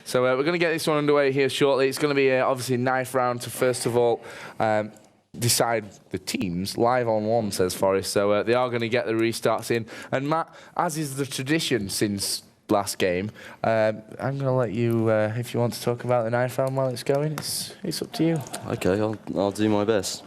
So we're going to get this one underway here shortly. It's going to be obviously knife round to first of all decide the teams live on one, says Forest. So they are going to get the restarts in. And Matt, as is the tradition since last game, I'm going to let you, if you want to talk about the knife round while it's going, it's up to you. Okay, I'll do my best.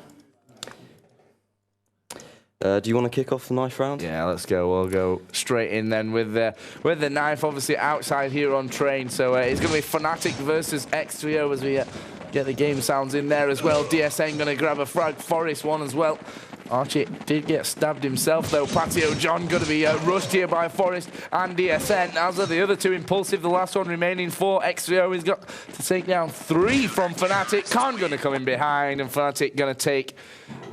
Do you want to kick off the knife round? Yeah, let's go. We'll go straight in then with the knife, obviously outside here on train. So it's going to be fnatic versus x3o as we get the game sounds in there as well. DSN going to grab a frag. Forest one as well. Archie did get stabbed himself though. Patio John going to be rushed here by Forest and DSN. As are the other two. Impulsive, the last one remaining for x3o. He's got to take down 3 from fnatic. Khan going to come in behind, and fnatic going to take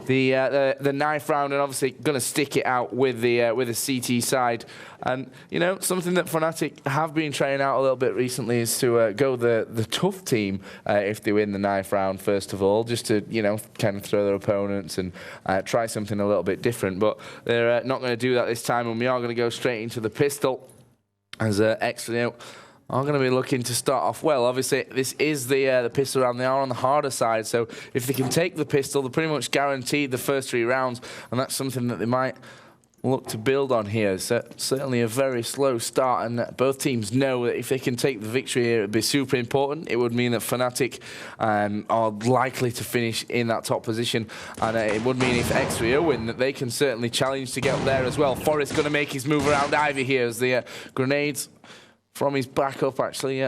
the knife round, and obviously going to stick it out with the CT side. And you know, something that fnatic have been trying out a little bit recently is to go the tough team if they win the knife round first of all, just to, you know, kind of throw their opponents and try something a little bit different. But they're not going to do that this time, and we are going to go straight into the pistol as x3o are going to be looking to start off well. Obviously, this is the pistol round. They are on the harder side, so if they can take the pistol, they're pretty much guaranteed the first 3 rounds, and that's something that they might look to build on here. So certainly a very slow start, and both teams know that if they can take the victory here, it would be super important. It would mean that fnatic are likely to finish in that top position, and it would mean if x3o win, that they can certainly challenge to get up there as well. Forrest going to make his move around Ivy here as the grenades from his backup actually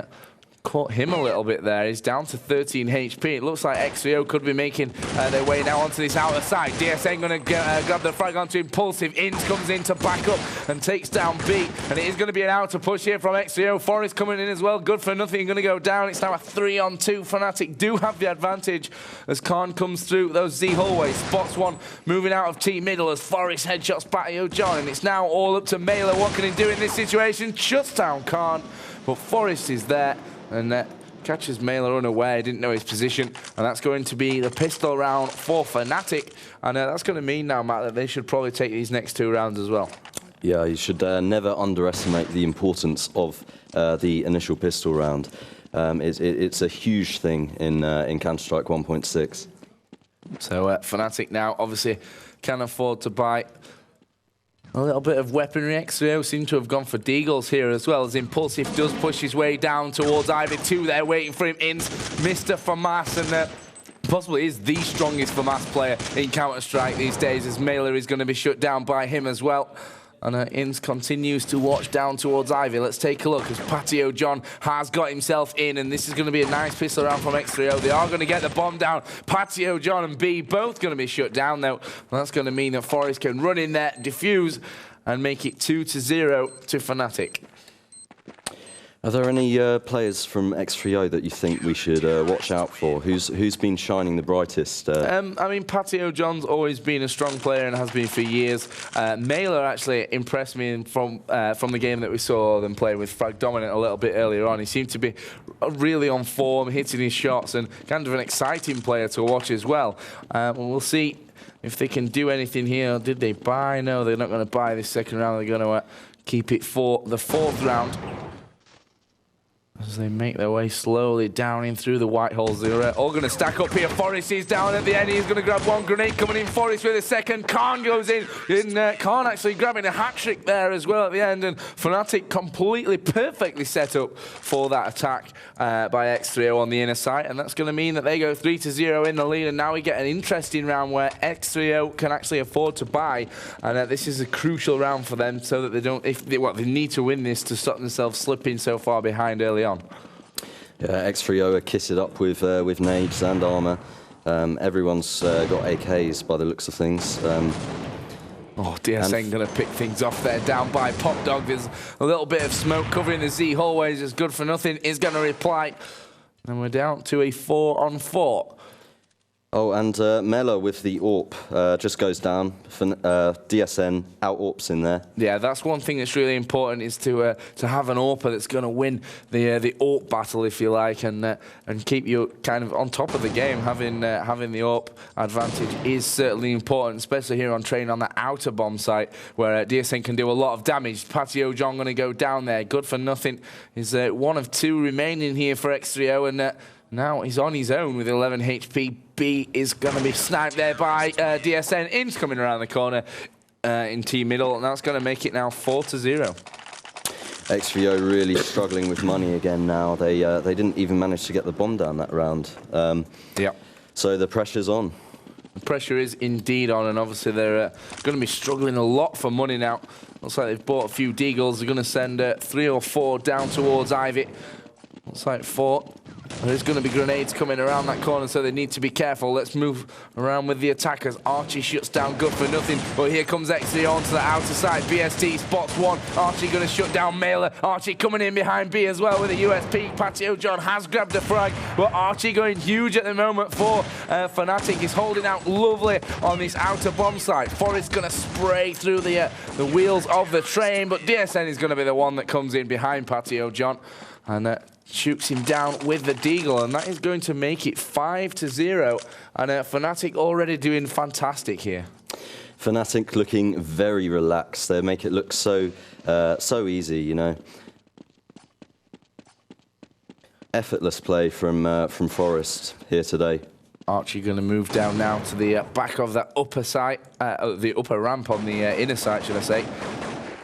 caught him a little bit there. He's down to 13 HP. It looks like x3o could be making their way now onto this outer side. DSN going to grab the frag onto Impulsive. Inns comes in to back up and takes down B. And it is going to be an outer push here from x3o. Forest coming in as well. Good for nothing. Going to go down. It's now a 3-on-2. fnatic do have the advantage as Khan comes through those Z hallways. Spots one moving out of T middle as Forest headshots Patio John. And it's now all up to Mailer. What can he do in this situation? Shuts down Khan. But Forest is there and catches Mailer unaware. Didn't know his position, and that's going to be the pistol round for fnatic, and that's going to mean now, Matt, that they should probably take these next 2 rounds as well. Yeah, you should never underestimate the importance of the initial pistol round. It's a huge thing in Counter-Strike 1.6. So fnatic now obviously can afford to buy a little bit of weaponry. x3o seem to have gone for deagles here as well, as Impulsive does push his way down towards Ivy 2 there, waiting for him. Inns, Mr. FAMAS, and possibly is the strongest FAMAS player in Counter-Strike these days, as Mailer is going to be shut down by him as well. And Inns continues to watch down towards Ivy. Let's take a look as Patio John has got himself in, and this is going to be a nice pistol round from x3o. They are going to get the bomb down. Patio John and B both going to be shut down, though. That's going to mean that Forest can run in there, defuse, and make it 2-0 to fnatic. Are there any players from x3o that you think we should watch out for? Who's been shining the brightest? I mean, Patio John's always been a strong player and has been for years. Mailer actually impressed me from the game that we saw them play with Frag Dominant a little bit earlier on. He seemed to be really on form, hitting his shots, and kind of an exciting player to watch as well. We'll see if they can do anything here. Did they buy? No, they're not going to buy this second round. They're going to keep it for the 4th round, as they make their way slowly down in through the white holes. They're all going to stack up here. Forest is down at the end. He's going to grab one grenade coming in. Forest with a second. Khan goes in. Khan actually grabbing a hat-trick there as well at the end. And fnatic completely, perfectly set up for that attack by x3o on the inner side. And that's going to mean that they go 3-0 in the lead. And now we get an interesting round where x3o can actually afford to buy. And this is a crucial round for them so that they don't, they need to win this to stop themselves slipping so far behind early on. Yeah, x3o are kitted up with nades and armor. Everyone's got AKs by the looks of things. DSN going to pick things off there, down by Pop Dog. There's a little bit of smoke covering the Z hallways. Is good for nothing. Is going to reply, and we're down to a 4-on-4. Oh, and Mela with the AWP just goes down. DSN out-AWPs in there. Yeah, that's one thing that's really important, is to have an AWPer that's going to win the AWP battle, if you like, and keep you kind of on top of the game. Having the AWP advantage is certainly important, especially here on train on the outer bomb site, where DSN can do a lot of damage. Patio John going to go down there. Good for nothing is one of two remaining here for x3o, and now he's on his own with 11 HP. B is going to be sniped there by DSN. In's coming around the corner in T middle, and that's going to make it now 4-0. x3o really struggling with money again now. They didn't even manage to get the bomb down that round. Yeah. So the pressure's on. The pressure is indeed on, and obviously they're going to be struggling a lot for money now. Looks like they've bought a few deagles. They're going to send 3 or 4 down towards Ivy. Looks like 4. There's going to be grenades coming around that corner, so they need to be careful. Let's move around with the attackers. Archie shuts down Good for nothing, but here comes x3o onto the outer side. BST spots one. Archie going to shut down Mailer. Archie coming in behind B as well with a USP. Patio John has grabbed a frag, but Archie going huge at the moment for fnatic. He's holding out lovely on this outer bomb site. Forrest going to spray through the wheels of the train, but DSN is going to be the one that comes in behind Patio John and shoots him down with the deagle, and that is going to make it 5-0. And fnatic already doing fantastic here. fnatic looking very relaxed. They make it look so easy, you know. Effortless play from Forrest here today. Archie going to move down now to the back of that upper site, the upper ramp on the inner site, should I say.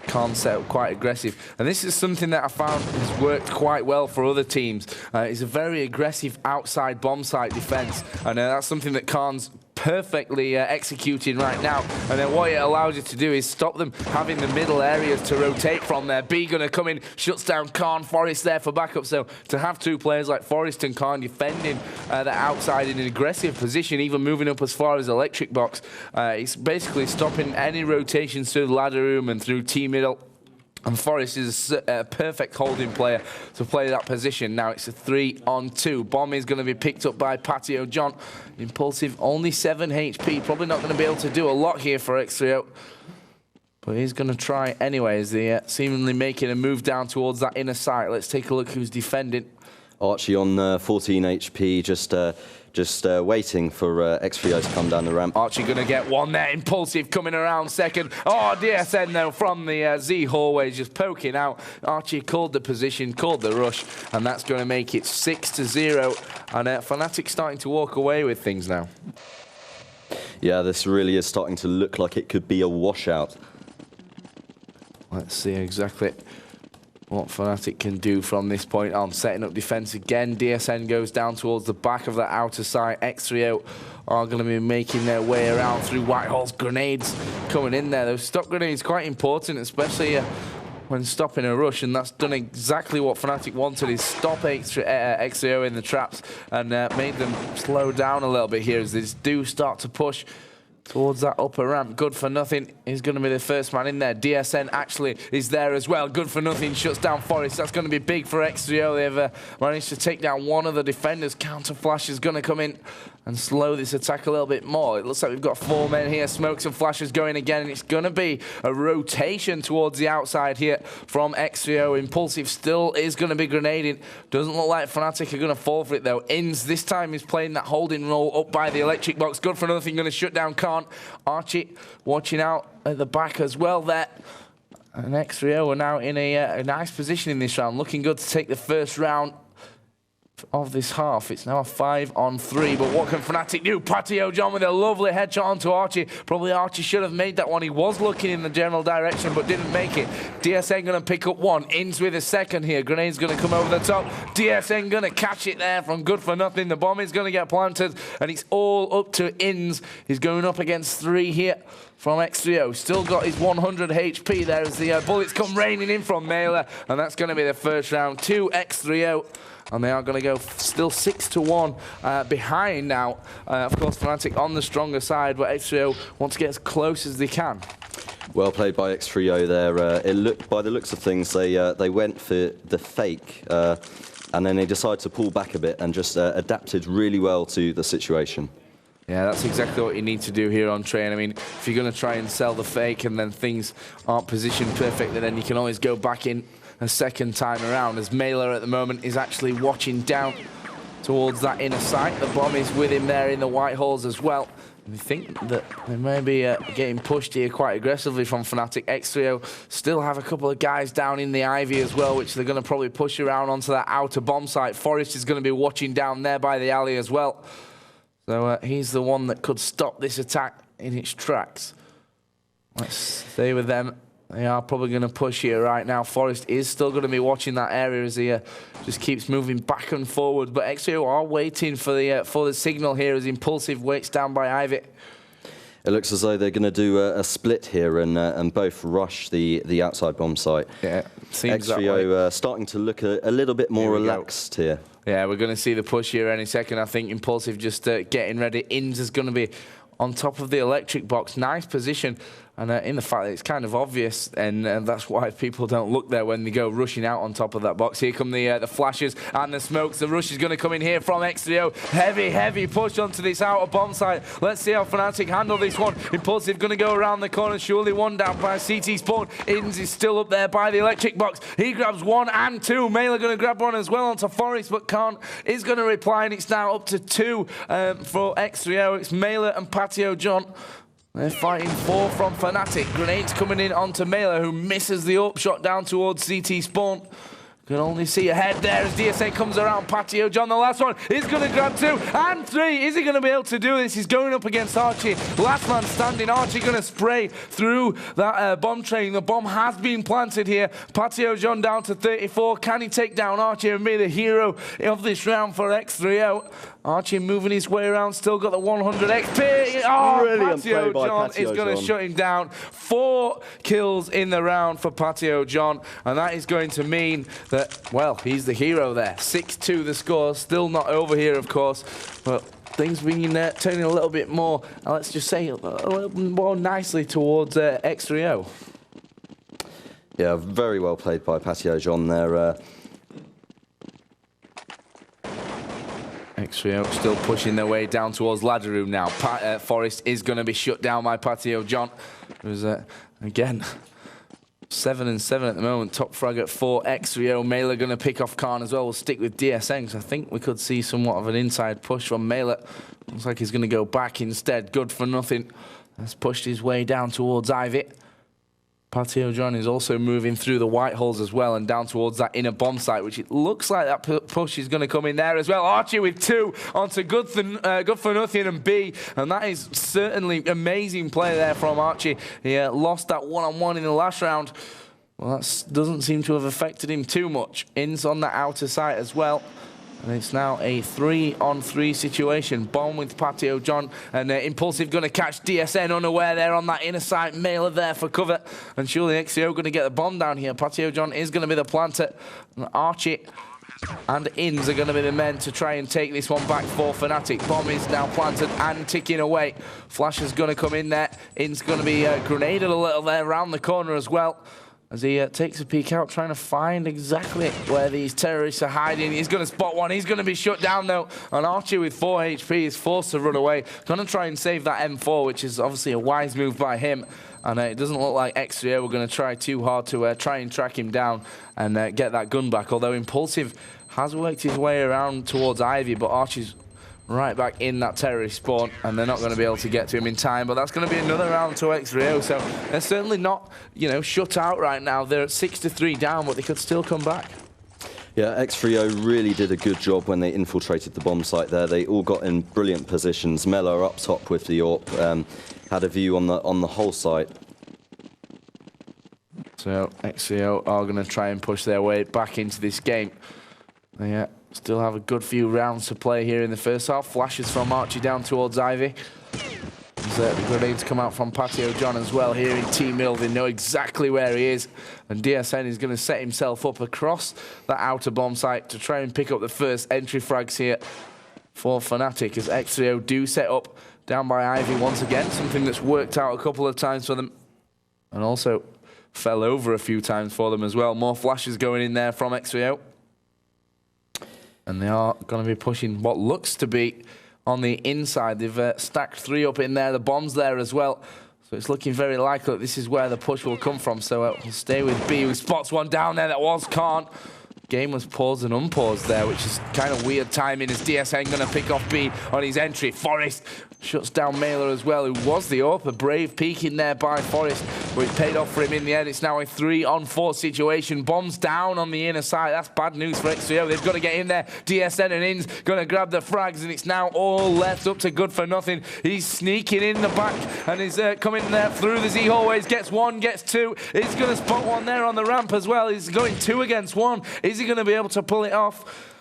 Khan set up quite aggressive, and this is something that I found has worked quite well for other teams. It's a very aggressive outside bomb site defense, and that's something that Khan's perfectly executing right now. And then what it allows you to do is stop them having the middle areas to rotate from there. B going to come in, shuts down Khan. Forrest there for backup. So to have two players like Forrest and Khan defending the outside in an aggressive position, even moving up as far as electric box, it's basically stopping any rotations through the ladder room and through T middle. And Forrest is a perfect holding player to play that position. Now it's a 3-on-2. Bomb is going to be picked up by Patio John. Impulsive, only 7 HP. Probably not going to be able to do a lot here for x3o. But he's going to try anyway, as they seemingly making a move down towards that inner site. Let's take a look who's defending. Archie on 14 HP, just waiting for x3o to come down the ramp. Archie going to get one there. Impulsive coming around second. Oh, DSN though from the Z hallway just poking out. Archie called the position, called the rush, and that's going to make it 6-0. And fnatic starting to walk away with things now. Yeah, this really is starting to look like it could be a washout. Let's see exactly what fnatic can do from this point on. Setting up defense again. DSN goes down towards the back of the outer side. x3o are going to be making their way around through Whitehall's grenades coming in there. Those stop grenades quite important, especially when stopping a rush, and that's done exactly what fnatic wanted, is stop x3o in the traps and made them slow down a little bit here as they do start to push towards that upper ramp. Good for nothing is going to be the first man in there. DSN actually is there as well. Good for nothing shuts down Forrest. That's going to be big for x3o. They've managed to take down one of the defenders. Counter flash is going to come in and slow this attack a little bit more. It looks like we've got 4 men here. Smokes and flashes going again, and it's going to be a rotation towards the outside here from x3o. Impulsive still is going to be grenading. Doesn't look like fnatic are going to fall for it though. Inns this time is playing that holding role up by the electric box. Good for nothing going to shut down Khan. Archie watching out at the back as well there. And x3o are now in a nice position in this round. Looking good to take the first round of this half. It's now a 5-on-3, but what can fnatic do? Patio John with a lovely headshot onto Archie. Probably Archie should have made that one. He was looking in the general direction but didn't make it. DSN going to pick up one. Inns with a second here. Grenade's going to come over the top. DSN going to catch it there from Good for nothing. The bomb is going to get planted, and it's all up to Inns. He's going up against 3 here from x3o. Still got his 100 HP there as the bullets come raining in from Mailer, and that's going to be the first round to x3o. And they are going to go still 6-1 behind now. Of course, fnatic on the stronger side, but x3o want to get as close as they can. Well played by x3o there. It looked, by the looks of things, they went for the fake, and then they decided to pull back a bit and just adapted really well to the situation. Yeah, that's exactly what you need to do here on train. I mean, if you're going to try and sell the fake and then things aren't positioned perfectly, then you can always go back in a second time around, as Mailer at the moment is actually watching down towards that inner site. The bomb is with him there in the white holes as well. We think that they may be getting pushed here quite aggressively from fnatic. x3o still have a couple of guys down in the Ivy as well, which they're going to probably push around onto that outer bomb site. Forest is going to be watching down there by the alley as well. So he's the one that could stop this attack in its tracks. Let's stay with them. They are probably going to push here right now. Forest is still going to be watching that area as he just keeps moving back and forward. But x3o are waiting for the signal here as Impulsive waits down by Ivy. It looks as though they're going to do a split here and both rush the outside bomb site. Yeah, seems x3o starting to look a little bit more relaxed here. Yeah, we're going to see the push here any second. I think Impulsive just getting ready. Inns is going to be on top of the electric box. Nice position. And in the fact that it's kind of obvious, and that's why people don't look there when they go rushing out on top of that box. Here come the flashes and the smokes. The rush is going to come in here from x3o. Heavy push onto this outer bomb site. Let's see how fnatic handle this one. Impulsive going to go around the corner. Surely one down by CT Spawn. Inns is still up there by the electric box. He grabs one and two. Mailer going to grab one as well onto Forest, but Khan is going to reply, and it's now up to two for x3o. It's Mailer and Patio John. They're fighting four from fnatic. Grenades coming in onto Mailer, who misses the upshot down towards CT Spawn. Can only see ahead there as DSA comes around. Patio John, the last one, is going to grab two and three. Is he going to be able to do this? He's going up against Archie. Last man standing. Archie going to spray through that bomb train. The bomb has been planted here. Patio John down to 34. Can he take down Archie and be the hero of this round for x3o? Archie moving his way around, still got the 100 XP. Oh, Brilliant Patio John is going to shut him down. 4 kills in the round for Patio John, and that is going to mean that, well, he's the hero there. 6-2 the score, still not over here, of course, but things being turning a little bit more, let's just say, a little more nicely towards x3o. Yeah, very well played by Patio John there. x3o still pushing their way down towards ladder room now. Forest is going to be shut down by Patio John. There's again 7-7 at the moment. Top frag at 4. x3o. Mailer going to pick off Khan as well. We'll stick with DSN because I think we could see somewhat of an inside push from Mailer. Looks like he's going to go back instead. Good for nothing. Has pushed his way down towards Ivy. Patio John is also moving through the white holes as well and down towards that inner bomb site, which it looks like that push is going to come in there as well. Archie with 2 onto Good for Nothing and B, and that is certainly amazing play there from Archie. He lost that one-on-one in the last round. Well, that doesn't seem to have affected him too much. In's on the outer site as well. And it's now a 3-on-3 situation. Bomb with Patio John, and Impulsive going to catch DSN unaware there on that inner side. Mailer there for cover, and surely x3o going to get the bomb down here. Patio John is going to be the planter. And Archie and Inns are going to be the men to try and take this one back for fnatic. Bomb is now planted and ticking away. Flash is going to come in there. Inns going to be grenaded a little there around the corner as well, as he takes a peek out, trying to find exactly where these terrorists are hiding. He's going to spot one. He's going to be shut down, though. And Archie with 4 HP is forced to run away. Going to try and save that M4, which is obviously a wise move by him. And it doesn't look like x3o were going to try too hard to try and track him down and get that gun back. Although Impulsive has worked his way around towards Ivy, but Archie's right back in that terrorist spawn, and they're not going to be able to get to him in time. But that's going to be another round to x3o, so they're certainly not, shut out right now. They're at 6-3 down, but they could still come back. Yeah, x3o really did a good job when they infiltrated the bomb site there. They all got in brilliant positions. Mello up top with the AWP, had a view on the whole site. So x3o are going to try and push their way back into this game. They still have a good few rounds to play here in the first half. Flashes from Archie down towards Ivy. The grenades come out from Patio John as well here in T-Mill. They know exactly where he is. And DSN is going to set himself up across that outer bomb site to try and pick up the first entry frags here for fnatic, as x3o do set up down by Ivy once again. Something that's worked out a couple of times for them. And also fell over a few times for them as well. More flashes going in there from x3o. And they are going to be pushing what looks to be on the inside. They've stacked 3 up in there. The bomb's there as well. So it's looking very likely that this is where the push will come from. So we'll stay with B, who spots one down there. That was Khan. Game was paused and unpaused there, which is kind of weird timing as DSN going to pick off B on his entry. Forest shuts down Mailer as well, who was the AWP. A brave peek in there by Forest, but it paid off for him in the end. It's now a 3-on-4 situation. Bombs down on the inner side. That's bad news for x3o. They've got to get in there. DSN and Inns going to grab the frags, and it's now all left up to Good for Nothing. He's sneaking in the back and is coming there through the Z hallways. Gets 1, gets 2. He's going to spot one there on the ramp as well. He's going 2 against 1. Is he going to be able to pull it off?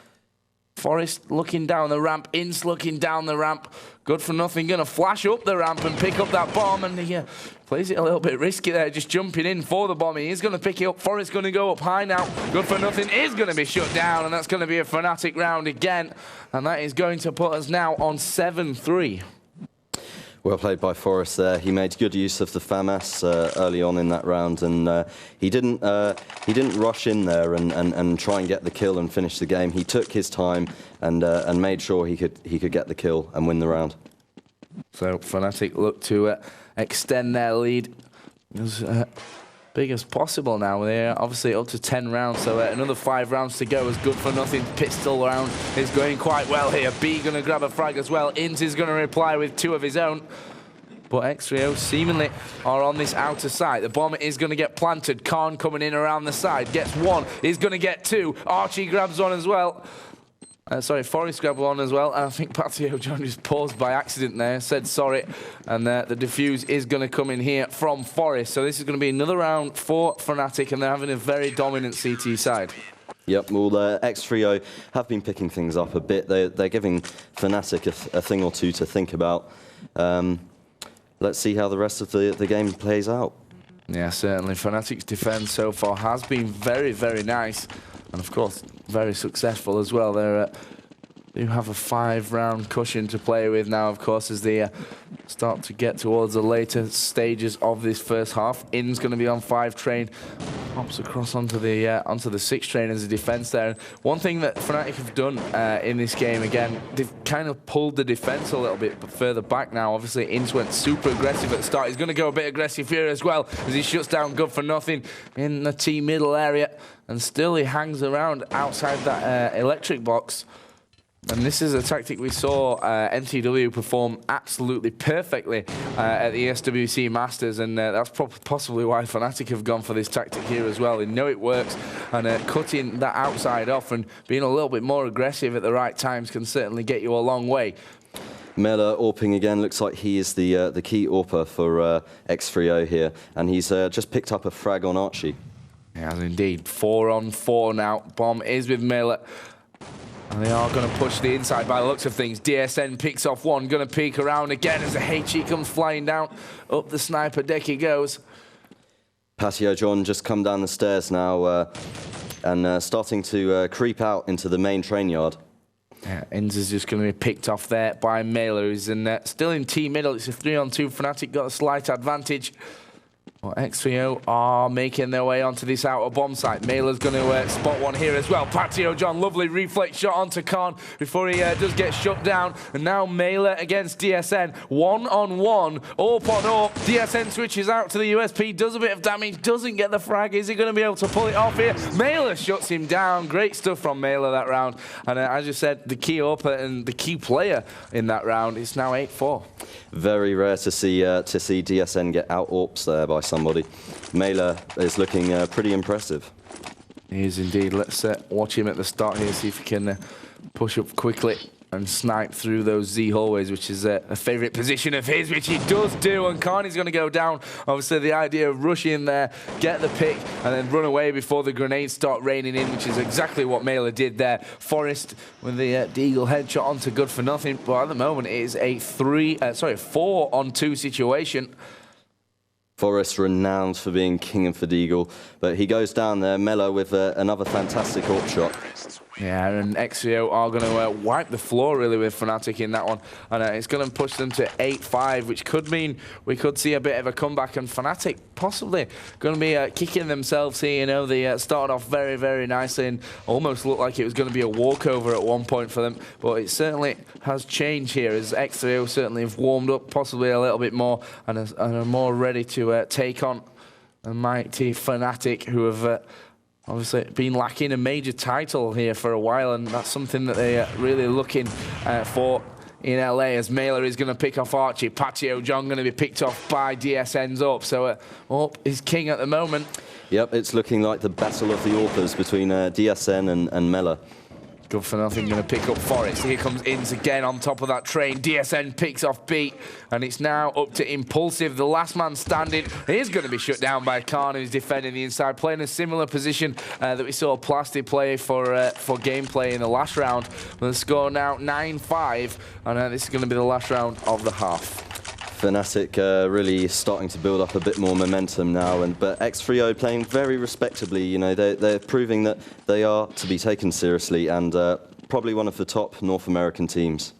Forest looking down the ramp, Ince looking down the ramp. Good for Nothing going to flash up the ramp and pick up that bomb, and he plays it a little bit risky there, just jumping in for the bomb. He is going to pick it up. Forest going to go up high now. Good for Nothing is going to be shut down, and that's going to be a fnatic round again, and that is going to put us now on 7-3. Well played by Forest there. He made good use of the FAMAS early on in that round, and he didn't rush in there and try and get the kill and finish the game. He took his time and made sure he could get the kill and win the round. So fnatic look to extend their lead as big as possible now. They're obviously up to 10 rounds, so another 5 rounds to go. As Good for Nothing pistol round is going quite well here. B going to grab a frag as well. Inz is going to reply with 2 of his own. But x3o seemingly are on this outer side. The bomb is going to get planted. Khan coming in around the side. Gets 1. He's going to get 2. Archie grabs 1 as well. Forest grabbed 1 as well. I think Patio John just paused by accident there, said sorry. And the defuse is going to come in here from Forest. So this is going to be another round for fnatic, and they're having a very dominant CT side. Yep, well, x3o have been picking things up a bit. They're giving fnatic a thing or two to think about. Let's see how the rest of the game plays out. Yeah, certainly. fnatic's defense so far has been very, very nice. And of course, very successful as well. They do have a 5-round cushion to play with now, of course, as they start to get towards the later stages of this first half. In's going to be on 5 train, hops across onto the 6 train as a defense there. One thing that fnatic have done in this game, again, they've kind of pulled the defense a little bit further back now. Obviously, Ince went super aggressive at the start. He's going to go a bit aggressive here as well as he shuts down Good for Nothing in the T middle area. And still he hangs around outside that electric box. And this is a tactic we saw MTW perform absolutely perfectly at the SWC Masters, and that's possibly why fnatic have gone for this tactic here as well. They know it works, and cutting that outside off and being a little bit more aggressive at the right times can certainly get you a long way. Mela AWPing again. Looks like he is the key AWPer for x3o here, and he's just picked up a frag on Archie. He has indeed. 4-on-4 now. Bomb is with Mela. And they are going to push the inside by the looks of things. DSN picks off 1, going to peek around again as the HE comes flying down. Up the sniper deck he goes. Patio John just come down the stairs now and starting to creep out into the main train yard. Yeah, Inz is just going to be picked off there by Mela, who's still in T middle. It's a 3-on-2. fnatic got a slight advantage. Well, x3o are making their way onto this outer bomb site. Mailer's going to spot 1 here as well. Patio John, lovely reflex shot onto Khan before he does get shut down. And now Mailer against DSN. 1-on-1, AWP on AWP. DSN switches out to the USP, does a bit of damage, doesn't get the frag. Is he going to be able to pull it off here? Mailer shuts him down. Great stuff from Mailer that round. And as you said, the key AWPer and the key player in that round is now 8-4. Very rare to see DSN get out AWPs there by somebody. Mailer is looking pretty impressive. He is indeed. Let's watch him at the start here, see if he can push up quickly and snipe through those Z hallways, which is a favourite position of his, which he does do. And Carney's going to go down. Obviously, the idea of rushing there, get the pick, and then run away before the grenades start raining in, which is exactly what Mailer did there. Forest with the Deagle headshot onto Good for Nothing. But at the moment, it is a 4-on-2 situation. Forest renowned for being king of Deagle, but he goes down there. Mello with another fantastic AWP shot. Yeah, and x3o are going to wipe the floor really with fnatic in that one, and it's going to push them to 8-5, which could mean we could see a bit of a comeback, and fnatic possibly going to be kicking themselves here. You know, they started off very, very nicely and almost looked like it was going to be a walkover at one point for them, but it certainly has changed here as x3o certainly have warmed up possibly a little bit more and are more ready to take on a mighty fnatic who have obviously been lacking a major title here for a while, and that's something that they are really looking for in LA, as Mailer is going to pick off Archie. Patio John going to be picked off by DSN's Up, so Up is king at the moment. Yep, it's looking like the battle of the AWPers between DSN and Mela. Good for nothing, going to pick up Forest. Here comes Inns again on top of that train. DSN picks off Beat, and it's now up to Impulsive, the last man standing. He is going to be shut down by Khan, who's defending the inside, playing a similar position that we saw Plasty play for gameplay in the last round. The score now 9-5, and this is going to be the last round of the half. fnatic really starting to build up a bit more momentum now, but x3o playing very respectably. You know, they're proving that they are to be taken seriously, and probably one of the top North American teams.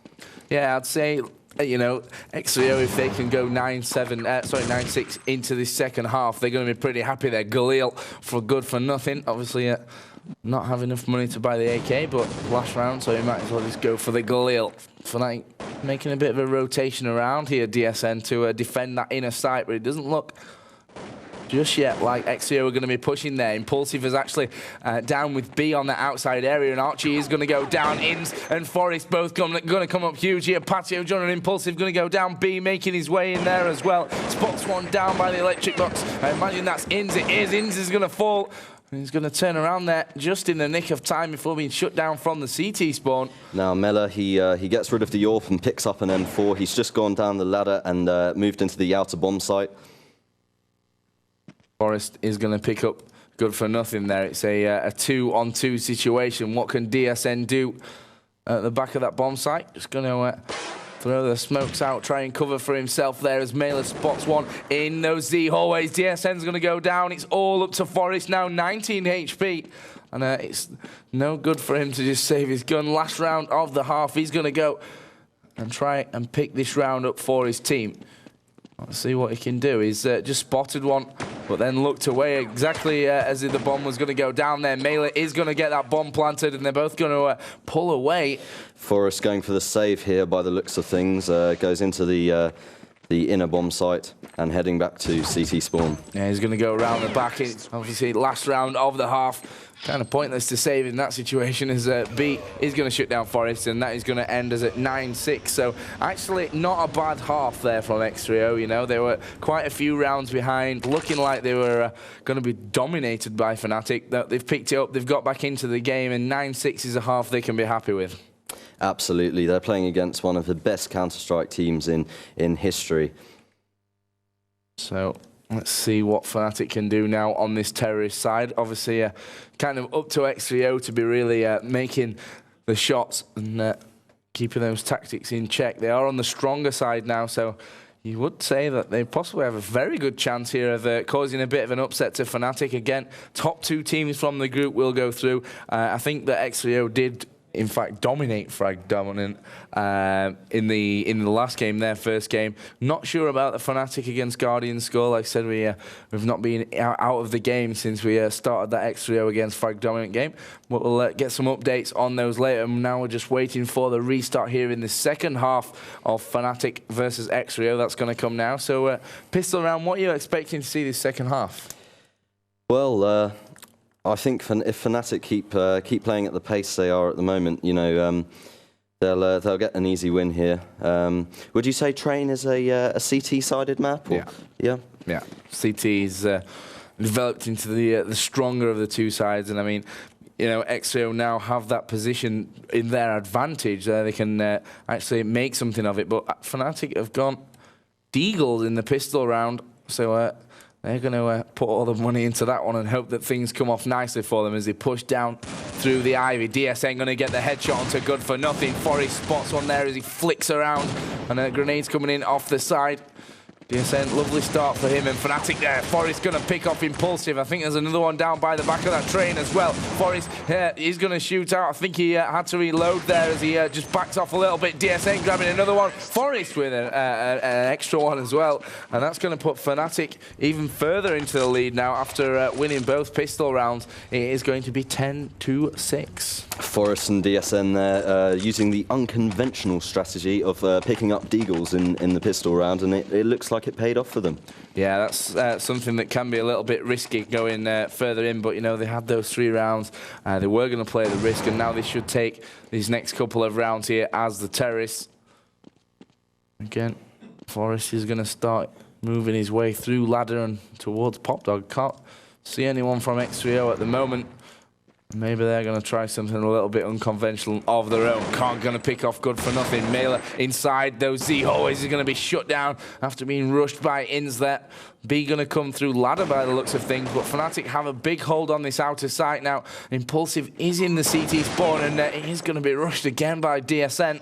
Yeah, I'd say, you know, x3o, if they can go 9-6 into this second half, they're going to be pretty happy there. Galil for good for nothing. Obviously, not have enough money to buy the AK, but last round, so he might as well just go for the Galil. fnatic making a bit of a rotation around here, DSN, to defend that inner site, but it doesn't look just yet like x3o are going to be pushing there. Impulsive is actually down with B on the outside area, and Archie is going to go down. Inns and Forest both going to come up huge here. Patio John and Impulsive going to go down. B making his way in there as well. Spots one down by the electric box. I imagine that's Inns. It is. Inns is going to fall. He's going to turn around there just in the nick of time before being shut down from the CT spawn. Now Mela, he gets rid of the AWP and picks up an M4. He's just gone down the ladder and moved into the outer bomb site. Forest is going to pick up good for nothing there. It's a 2-on-2 situation. What can DSN do at the back of that bomb site? Just going to throw the smokes out, try and cover for himself there as Mailer spots one in those Z hallways. DSN's going to go down. It's all up to Forest now, 19 HP. And it's no good for him to just save his gun. Last round of the half, he's going to go and try and pick this round up for his team. Let's see what he can do. He's just spotted one, but then looked away exactly as if the bomb was going to go down there. Mailer is going to get that bomb planted, and they're both going to pull away. Forrest going for the save here by the looks of things. Goes into the inner bomb site and heading back to CT spawn. Yeah, he's going to go around the back. It's obviously last round of the half. Kind of pointless to save in that situation, as B is going to shut down Forest, and that is going to end us at 9-6. So actually not a bad half there from x3o. You know, they were quite a few rounds behind, looking like they were going to be dominated by fnatic. They've picked it up, they've got back into the game, and 9-6 is a half they can be happy with. Absolutely, they're playing against one of the best Counter-Strike teams in history. So let's see what fnatic can do now on this terrorist side. Obviously, kind of up to x3o to be really making the shots and keeping those tactics in check. They are on the stronger side now, so you would say that they possibly have a very good chance here of causing a bit of an upset to fnatic. Again, top two teams from the group will go through. I think that x3o did in fact dominate Frag Dominant in the last game, their first game. Not sure about the fnatic against Guardian score. Like I said, we've not been out of the game since we started that x3o against Frag Dominant game. But we'll get some updates on those later. Now we're just waiting for the restart here in the second half of fnatic versus x3o. That's going to come now. So Pistol Round, what are you expecting to see this second half? Well, I think if fnatic keep playing at the pace they are at the moment, you know, they'll get an easy win here. Would you say Train is a CT-sided map? Or? Yeah. CT is developed into the stronger of the two sides, and I mean, you know, x3o now have that position in their advantage. They can actually make something of it. But fnatic have gone Deagles in the Pistol Round, so they're going to put all the money into that one and hope that things come off nicely for them as they push down through the Ivy. DSN going to get the headshot onto good for nothing. Forest spots one there as he flicks around, and a grenade's coming in off the side. DSN, lovely start for him, and fnatic there. Forest going to pick off Impulsive. I think there's another one down by the back of that train as well. Forest, he's going to shoot out. I think he had to reload there as he just backs off a little bit. DSN grabbing another one. Forest with an extra one as well. And that's going to put fnatic even further into the lead now after winning both pistol rounds. It is going to be 10-6. Forest and DSN there using the unconventional strategy of picking up deagles in the pistol round, and it looks like it paid off for them. Yeah, that's something that can be a little bit risky going further in, but you know, they had those 3 rounds. They were going to play the risk, and now they should take these next couple of rounds here as the terrorists. Again, Forest is going to start moving his way through ladder and towards Popdog. Can't see anyone from x3o at the moment. Maybe they're going to try something a little bit unconventional of their own. Can't going to pick off good for nothing. Mailer inside those Z always is going to be shut down after being rushed by Ins there. B going to come through ladder by the looks of things, but fnatic have a big hold on this outer site now. Impulsive is in the CT spawn, and he's going to be rushed again by DSN.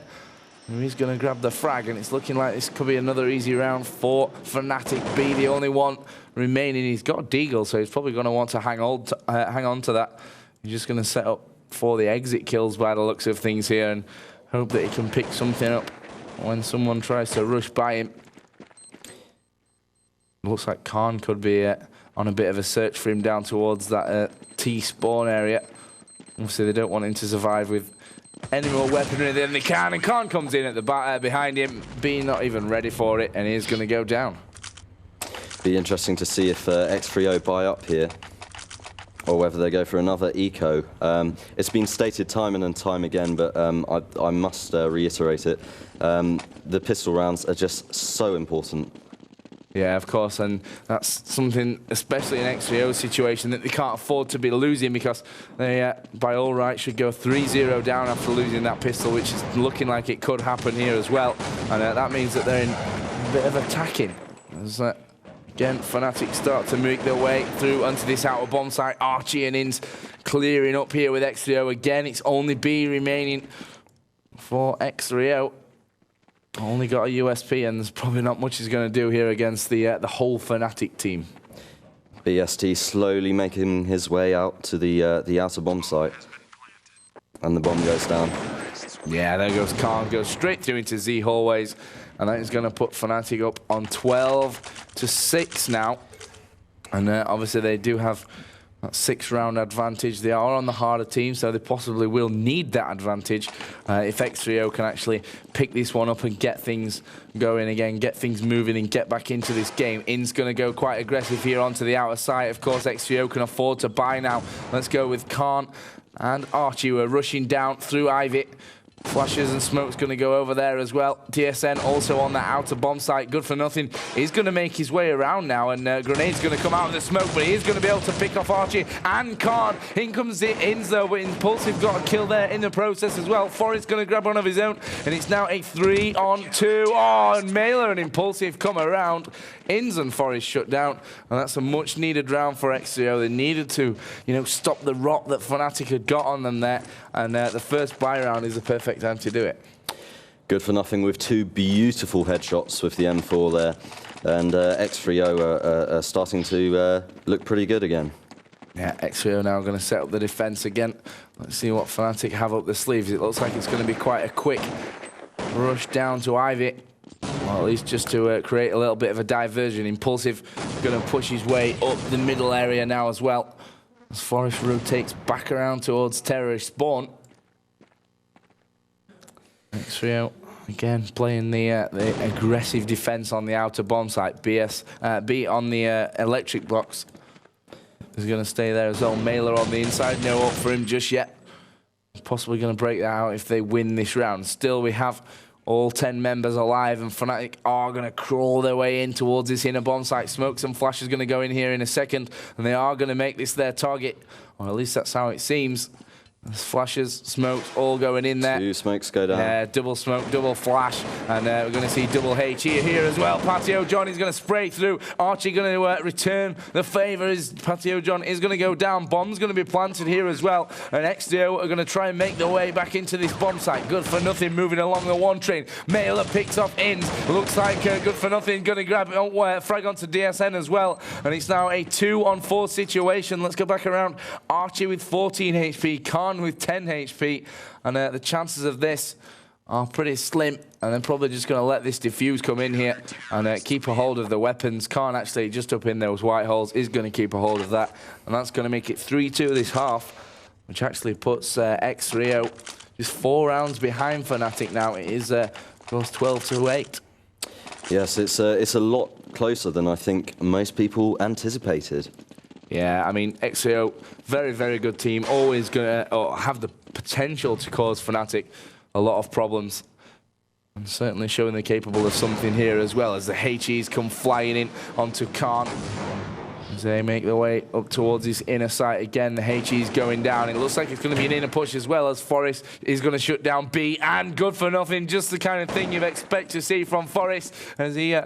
He's going to grab the frag, and it's looking like this could be another easy round for fnatic. B, the only one remaining. He's got Deagle, so he's probably going to want to hang on to that. He's just going to set up for the exit kills by the looks of things here and hope that he can pick something up when someone tries to rush by him. Looks like Khan could be on a bit of a search for him down towards that T spawn area. Obviously, they don't want him to survive with any more weaponry than they can, and Khan comes in at the behind him, being not even ready for it, and he's going to go down. Be interesting to see if x3o buy up here, or whether they go for another eco. It's been stated time and time again, but I must reiterate it. The pistol rounds are just so important. Yeah, of course, and that's something, especially in x3o situation, that they can't afford to be losing, because they, by all rights, should go 3-0 down after losing that pistol, which is looking like it could happen here as well. And that means that they're in a bit of attacking. As, again, fnatic start to make their way through onto this outer bomb site. Archie and Ins clearing up here with x3o again. It's only B remaining for x3o. Only got a USP, and there's probably not much he's going to do here against the whole fnatic team. BST slowly making his way out to the outer bomb site, and the bomb goes down. Yeah, there goes Khan, goes straight through into Z hallways, and that is going to put fnatic up on 12-6 now. And obviously they do have that 6-round advantage. They are on the harder team, so they possibly will need that advantage if x3o can actually pick this one up and get things going again, get things moving and get back into this game. In's going to go quite aggressive here onto the outer side. Of course, x3o can afford to buy now. Let's go with Khan and Archie, who are rushing down through Ivy. Flashes and smoke's going to go over there as well. DSN also on that outer bomb site. Good for nothing. He's going to make his way around now, and Grenade's going to come out of the smoke, but he is going to be able to pick off Archie and Khan. In comes the Ins though, but Impulsive got a kill there in the process as well. Forrest's going to grab one of his own, and it's now a 3-on-2. Oh, and Mailer and Impulsive come around. Ins and Forrest shut down, and that's a much needed round for x3o. They needed to, you know, stop the rot that fnatic had got on them there, and the first buy round is the perfect time to do it. Good for nothing with 2 beautiful headshots with the M4 there, and x3o are starting to look pretty good again. Yeah, x3o now going to set up the defense again. Let's see what fnatic have up their sleeves. It looks like it's going to be quite a quick rush down to Ivy. Or at least just to create a little bit of a diversion. Impulsive going to push his way up the middle area now as well, as Forest rotates back around towards terrorist spawn. x3o again playing the aggressive defense on the outer bomb site. B on the electric blocks is going to stay there as well. Mailer on the inside, no up for him just yet. Possibly going to break that out if they win this round. Still, we have all 10 members alive, and fnatic are going to crawl their way in towards this inner bomb site. Smokes and Flash is going to go in here in a second, and they are going to make this their target, or at least that's how it seems. There's flashes, smokes, all going in there. 2 smokes go down. Double smoke, double flash, and we're going to see double H here as well. Patio John is going to spray through. Archie going to return the favour. Patio John is going to go down. Bomb's going to be planted here as well. And x3o are going to try and make their way back into this bomb site. Good for nothing moving along the 1 train. Mailer picks off ins. Looks like good for nothing going to grab frag onto DSN as well. And it's now a 2-on-4 situation. Let's go back around. Archie with 14 HP. Khan with 10 HP, and the chances of this are pretty slim, and they're probably just going to let this diffuse come in here and keep a hold of the weapons. Khan actually just up in those white holes is going to keep a hold of that, and that's going to make it 3-2 this half, which actually puts x3o just 4 rounds behind Fnatic now. It is goes 12-8. Yes, it's a lot closer than I think most people anticipated. Yeah, I mean, x3o, very, very good team. Always going to have the potential to cause Fnatic a lot of problems. And certainly showing they're capable of something here as well, as the HEs come flying in onto Khan. As they make their way up towards his inner site again, the HE's going down. It looks like it's going to be an inner push as well, as Forest is going to shut down B. And good for nothing, just the kind of thing you'd expect to see from Forest, as he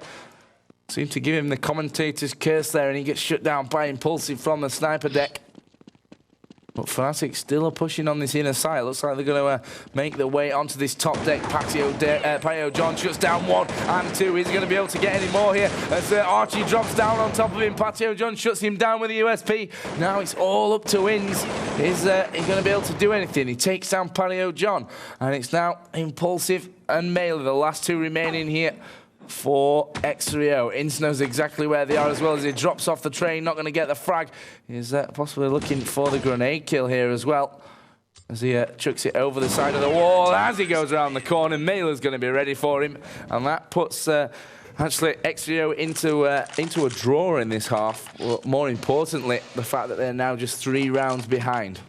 seemed to give him the commentator's curse there, and he gets shut down by Impulsive from the sniper deck. But Fnatic still are pushing on this inner side. Looks like they're going to make their way onto this top deck. Patio John shuts down 1 and 2. Is he going to be able to get any more here? As Archie drops down on top of him. Patio John shuts him down with the USP. Now it's all up to Wins. Is he going to be able to do anything? He takes down Patio John. And it's now Impulsive and Mailer, the last 2 remaining here for x3o. Ince knows exactly where they are as well, as he drops off the train, not going to get the frag. He's possibly looking for the grenade kill here as well, as he chucks it over the side of the wall. As he goes around the corner, Mailer's going to be ready for him, and that puts actually x3o into a draw in this half. Well, more importantly, the fact that they're now just 3 rounds behind.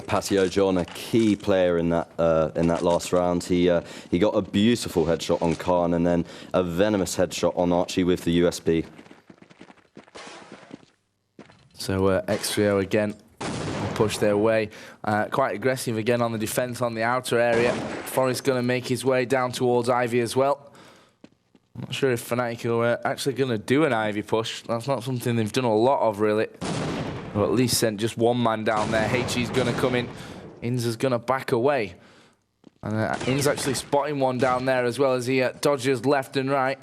Patio John, a key player in that last round. He got a beautiful headshot on Khan, and then a venomous headshot on Archie with the USB. So x3o again push their way, quite aggressive again on the defense on the outer area. Forrest going to make his way down towards Ivy as well. I'm not sure if Fnatic are actually going to do an Ivy push. That's not something they've done a lot of, really. Or at least sent just 1 man down there. HE's going to come in. Inz is going to back away. And Inz actually spotting 1 down there as well, as he dodges left and right.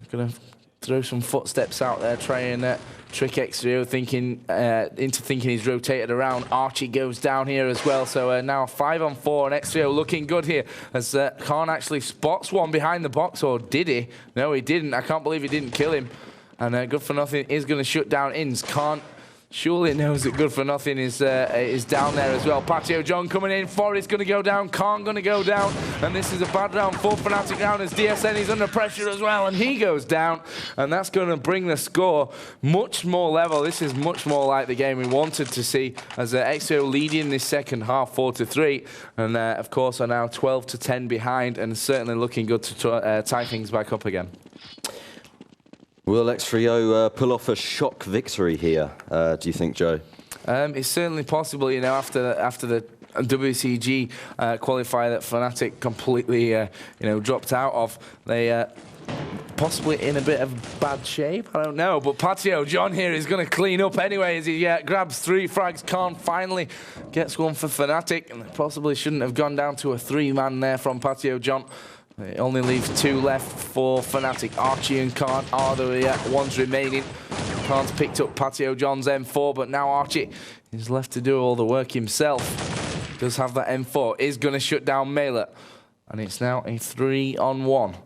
He's going to throw some footsteps out there, try and trick x3o into thinking he's rotated around. Archie goes down here as well. So now 5-on-4, and x3o looking good here, as Khan actually spots 1 behind the box. Or did he? No, he didn't. I can't believe he didn't kill him. And good for nothing is going to shut down Inz. Khan surely knows that good for nothing is down there as well. Patio John coming in. Forrest going to go down. Khan going to go down. And this is a bad round for Fnatic round, as DSN is under pressure as well. And he goes down. And that's going to bring the score much more level. This is much more like the game we wanted to see, as x3o leading this second half 4-3. And of course are now 12-10 behind, and certainly looking good to tie things back up again. Will x3o pull off a shock victory here, do you think, Joe? It's certainly possible, you know, after the WCG qualifier that Fnatic completely, dropped out of. They possibly in a bit of bad shape, I don't know. But Patio John here is going to clean up anyway, as he grabs 3 frags. Khan finally gets 1 for Fnatic, and they possibly shouldn't have gone down to a 3-man there from Patio John. It only leaves 2 left for Fnatic. Archie and Khan are the ones remaining. Khan's picked up Patio John's M4, but now Archie is left to do all the work himself. Does have that M4, is going to shut down Mailer. And it's now a 3-on-1.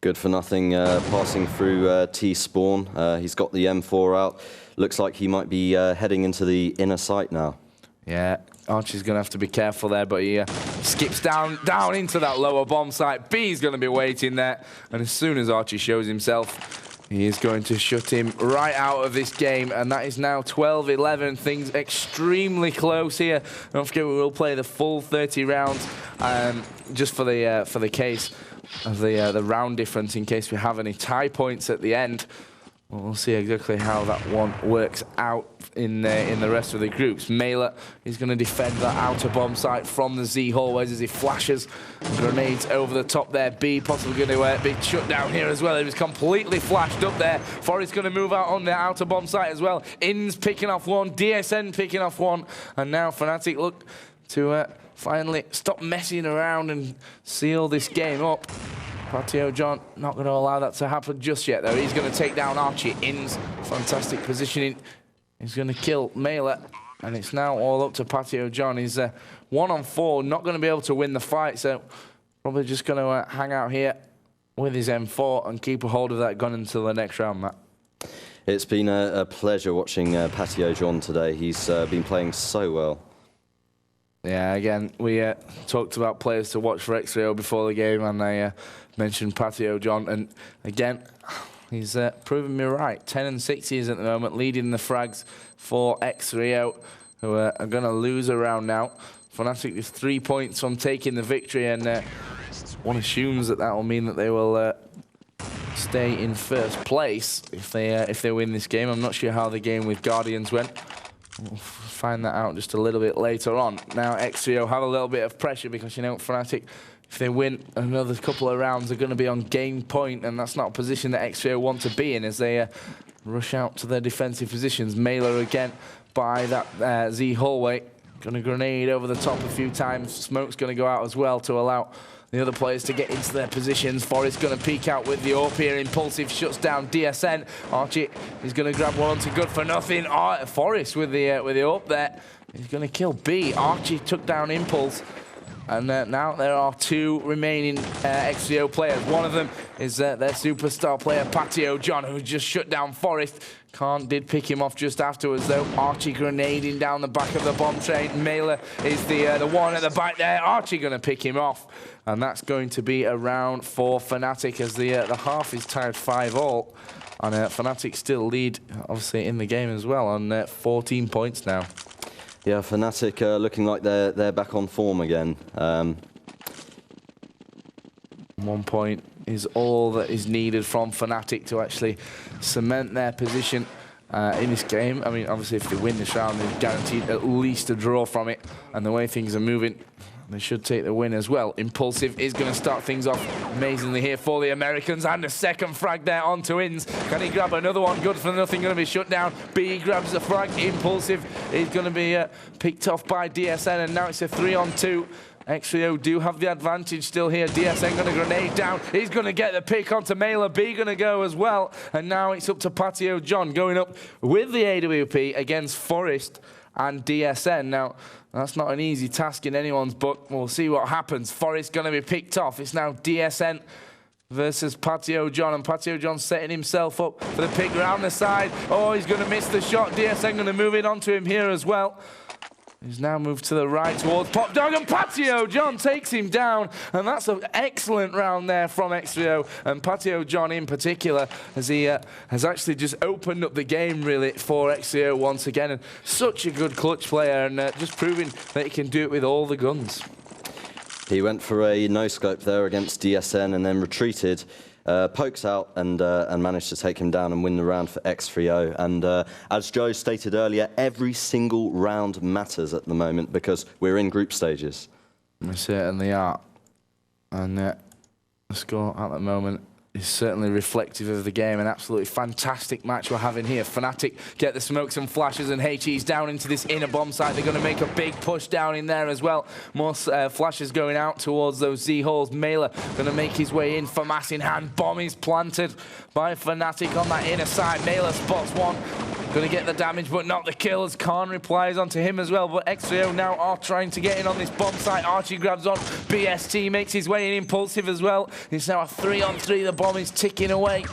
Good for nothing, passing through T-spawn. He's got the M4 out. Looks like he might be heading into the inner site now. Yeah, Archie's going to have to be careful there, but he skips down into that lower bomb site. B's going to be waiting there, and as soon as Archie shows himself, he is going to shut him right out of this game, and that is now 12-11. Things extremely close here. Don't forget, we will play the full 30 rounds, just for the case of the round difference, in case we have any tie points at the end. We'll see exactly how that one works out in the rest of the groups. Mailer is going to defend that outer bomb site from the Z hallways as he flashes grenades over the top there. B possibly going to be shut down here as well. He was completely flashed up there. Forrest going to move out on the outer bomb site as well. Inns picking off one, DSN picking off one, and now fnatic look to finally stop messing around and seal this game up. Patio John not going to allow that to happen just yet, though. He's going to take down Archie. Inns, fantastic positioning. He's going to kill Mailer, and it's now all up to Patio John. He's 1-on-4, not going to be able to win the fight, so probably just going to hang out here with his M4 and keep a hold of that gun until the next round, Matt. It's been a pleasure watching Patio John today. He's been playing so well. Yeah, again, we talked about players to watch for x3o before the game, and I mentioned Patio John, and again, he's proven me right. 10-6 he is at the moment, leading the frags for x3o, who are going to lose a round now. fnatic is 3 points from taking the victory, and one assumes that that will mean that they will stay in first place if they win this game. I'm not sure how the game with Guardians went. We'll find that out just a little bit later on. Now x3o have a little bit of pressure because, you know, fnatic, if they win another couple of rounds, they're going to be on game point, and that's not a position that x3o want to be in as they rush out to their defensive positions. Mailer again by that Z hallway. Going to grenade over the top a few times. Smoke's going to go out as well to allow the other players to get into their positions. Forrest going to peek out with the AWP here. Impulsive shuts down DSN. Archie is going to grab one onto good for nothing. Forrest with the AWP there. He's going to kill B. Archie took down Impulse. And now there are two remaining x3o players. One of them is their superstar player, Patio John, who just shut down Forrest. Khan did pick him off just afterwards, though. Archie grenading down the back of the bomb train. Mailer is the one at the back there. Archie going to pick him off. And that's going to be a round for fnatic as the half is tied 5-all. And fnatic still lead, obviously, in the game as well on 14 points now. Yeah, fnatic looking like they're back on form again. 1 point is all that is needed from fnatic to actually cement their position in this game. I mean, obviously, if they win this round, they're guaranteed at least a draw from it. And the way things are moving, they should take the win as well. Impulsive is going to start things off amazingly here for the Americans. And a second frag there onto Inns. Can he grab another one? Good for nothing, going to be shut down. B grabs the frag. Impulsive is going to be picked off by DSN. And now it's a 3-on-2. x3o do have the advantage still here. DSN going to grenade down. He's going to get the pick onto Mailer. B going to go as well. And now it's up to Patio John going up with the AWP against Forrest and DSN. Now, that's not an easy task in anyone's book. We'll see what happens. Forrest going to be picked off. It's now DSN versus Patio John, and Patio John setting himself up for the pick around the side. Oh, he's going to miss the shot. DSN going to move it onto him here as well. He's now moved to the right towards Pop Dog, and Patio John takes him down. And that's an excellent round there from x3o. And Patio John in particular, as he has actually just opened up the game really for x3o once again. And such a good clutch player, and just proving that he can do it with all the guns. He went for a no-scope there against DSN and then retreated. Pokes out and managed to take him down and win the round for x3o. And as Joe stated earlier, every single round matters at the moment because we're in group stages. We certainly are. And the score at the moment is certainly reflective of the game. An absolutely fantastic match we're having here. fnatic get the smokes and flashes, and HE's down into this inner bomb site. They're going to make a big push down in there as well. More flashes going out towards those Z halls. Mailer going to make his way in. FAMAS in hand. Bomb is planted by fnatic on that inner side. Mailer spots one. Going to get the damage, but not the kill, as Khan replies onto him as well. But x3o now are trying to get in on this bomb site. Archie grabs on. BST makes his way in. Impulsive as well. It's now a 3-on-3. The bomb is ticking away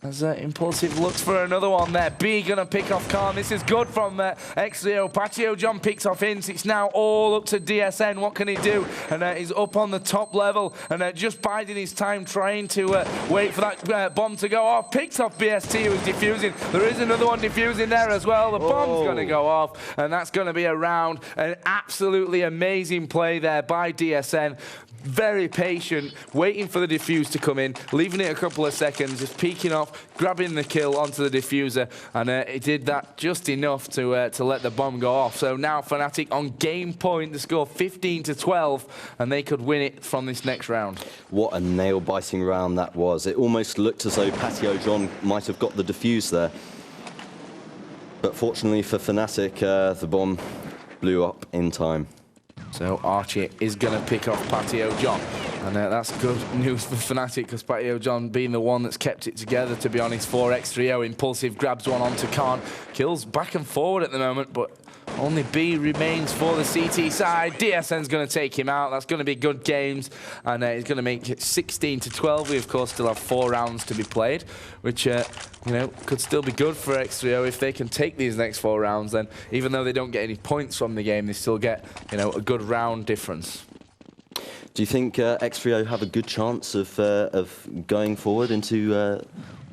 as Impulsive looks for another one there. B going to pick off Khan. This is good from x3o. Patio John picks off Inns. It's now all up to DSN. What can he do? And he's up on the top level and just biding his time, trying to wait for that bomb to go off. Picks off BST, who's defusing. There is another one defusing there as well. The bomb's going to go off, and that's going to be a round. An absolutely amazing play there by DSN. very patient, waiting for the defuse to come in, leaving it a couple of seconds, just peeking off, grabbing the kill onto the diffuser, and he did that just enough to let the bomb go off. So now fnatic on game point, the score 15-12, and they could win it from this next round. What a nail-biting round that was. It almost looked as though Patio John might have got the defuse there. But fortunately for fnatic, the bomb blew up in time. So Archie is going to pick off Patio John. And that's good news for fnatic, because Patio John being the one that's kept it together, to be honest, for x3o. Impulsive grabs one onto Khan. Kills back and forward at the moment, but only B remains for the CT side. DSN's going to take him out. That's going to be good games. And he's going to make it 16-12. We, of course, still have 4 rounds to be played, which, you know, could still be good for x3o if they can take these next 4 rounds. Then, even though they don't get any points from the game, they still get, you know, a good round difference. Do you think x3o have a good chance of going forward into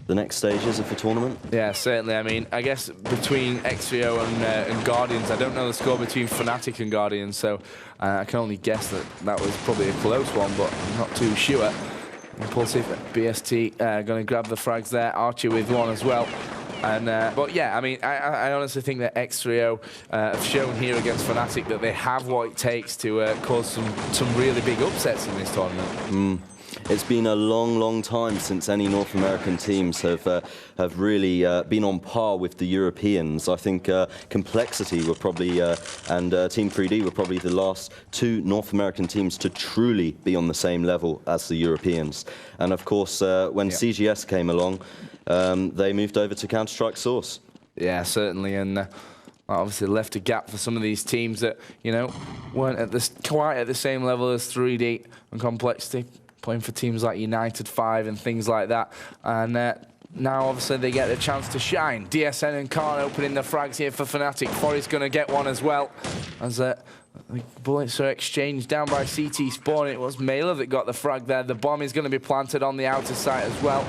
the next stages of the tournament? Yeah, certainly. I mean, I guess between x3o and Guardians, I don't know the score between fnatic and Guardians, so I can only guess that that was probably a close one, but I'm not too sure. Impulsive BST going to grab the frags there. Archie with one as well. And but yeah, I mean, I honestly think that x3o have shown here against fnatic that they have what it takes to cause some really big upsets in this tournament. It's been a long, long time since any North American teams have really been on par with the Europeans. I think Complexity were probably, and Team 3D were probably the last 2 North American teams to truly be on the same level as the Europeans. And of course, when CGS came along, they moved over to Counter-Strike Source. Yeah, certainly, and obviously left a gap for some of these teams that, you know, weren't quite at the same level as 3D and Complexity, playing for teams like United 5 and things like that. And now, obviously, they get the chance to shine. DSN and Khan opening the frags here for fnatic. Forest going to get one as well, as the bullets are exchanged down by CT Spawn. It was Mailer that got the frag there. The bomb is going to be planted on the outer site as well.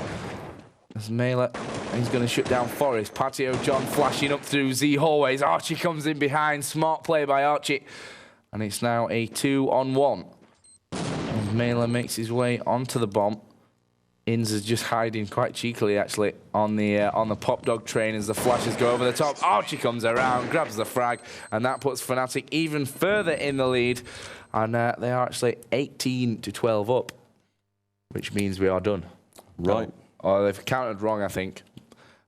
As Mailer, he's going to shut down Forest. Patio John flashing up through Z hallways. Archie comes in behind. Smart play by Archie. And it's now a 2-on-1. Mailer makes his way onto the bomb. Inns is just hiding quite cheekily, actually, on the pop dog train as the flashes go over the top. Archie comes around, grabs the frag, and that puts fnatic even further in the lead. And they are actually 18-12 up, which means we are done. Right. Oh, they've counted wrong, I think.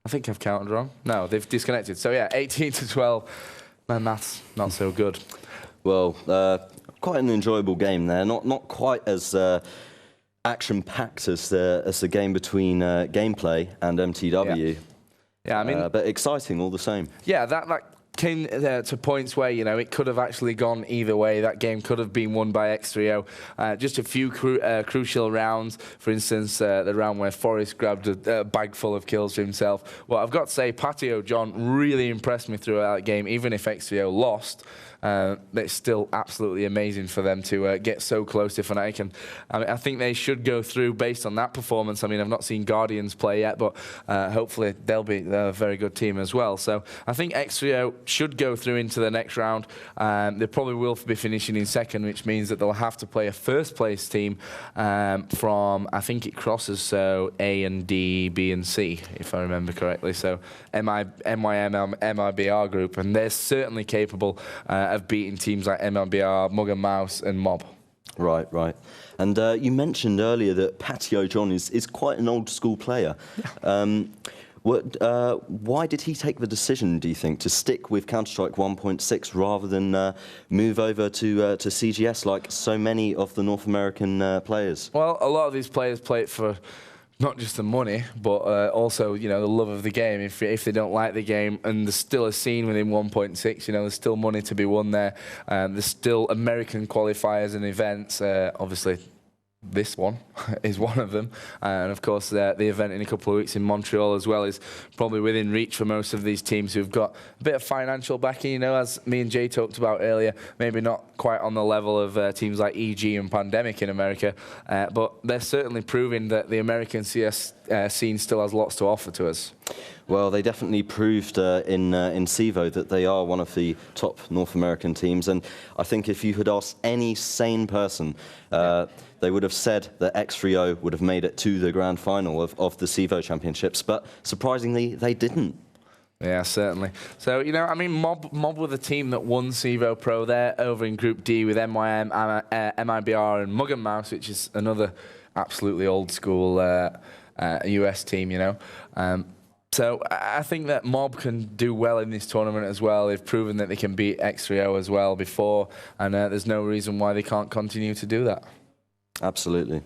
I think I've counted wrong. No, they've disconnected. So yeah, 18-12. My math's not so good. Well, quite an enjoyable game there. Not quite as action-packed as the game between Gameplay and MTW. Yeah, I mean, but exciting all the same. Yeah, that came to points where, you know, it could have actually gone either way. That game could have been won by x3o. Just a few crucial rounds. For instance, the round where Forrest grabbed a bag full of kills for himself. Well, I've got to say, Patio John really impressed me throughout that game, even if x3o lost. It's still absolutely amazing for them to get so close to fnatic, and I think they should go through based on that performance. I mean, I've not seen Guardians play yet, but hopefully they're a very good team as well. So I think x3o should go through into the next round. They probably will be finishing in second, which means that they'll have to play a first place team from, I think it crosses, so A and D, B and C, if I remember correctly. So MYM, MIBR group, and they're certainly capable of beating teams like MLBR, Mug and Mouse, and Mob. Right, right. And you mentioned earlier that Patio John is quite an old school player. Yeah. Why did he take the decision, do you think, to stick with Counter-Strike 1.6 rather than move over to CGS like so many of the North American players? Well, a lot of these players play it for not just the money, but also, you know, the love of the game. If they don't like the game, and there's still a scene within 1.6, you know, there's still money to be won there. There's still American qualifiers and events. Obviously, this one is one of them, and of course the event in a couple of weeks in Montreal as well is probably within reach for most of these teams who've got a bit of financial backing, you know, as me and Jay talked about earlier. Maybe not quite on the level of teams like EG and Pandemic in America, but they're certainly proving that the American CS scene still has lots to offer to us. Well, they definitely proved in x3o that they are one of the top North American teams. And I think if you had asked any sane person, they would have said that x3o would have made it to the grand final of the x3o Championships. But surprisingly, they didn't. Yeah, certainly. So, you know, I mean, Mob were the team that won x3o Pro there over in Group D with IEM, MIBR and Mug and Mouse, which is another absolutely old school US team, you know. So I think that Mob can do well in this tournament as well. They've proven that they can beat x3o as well before, and there's no reason why they can't continue to do that. Absolutely.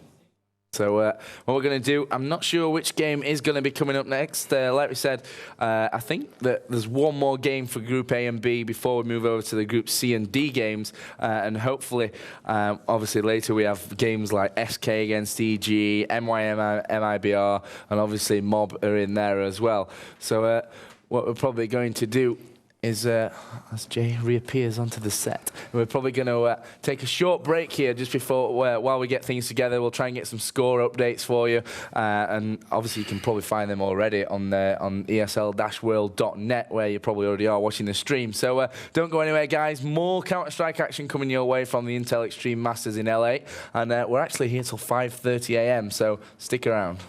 So what we're going to do, I'm not sure which game is going to be coming up next. Like we said, I think that there's one more game for Group A and B before we move over to the Group C and D games. And hopefully, obviously later we have games like SK against EG, MYM, MIBR, and obviously Mob are in there as well. So what we're probably going to do is, as Jay reappears onto the set, we're probably going to take a short break here just before, while we get things together. We'll try and get some score updates for you, and obviously you can probably find them already on esl-world.net, where you probably already are watching the stream. So don't go anywhere, guys. More Counter-Strike action coming your way from the Intel Extreme Masters in LA, and we're actually here till 5:30 AM, so stick around.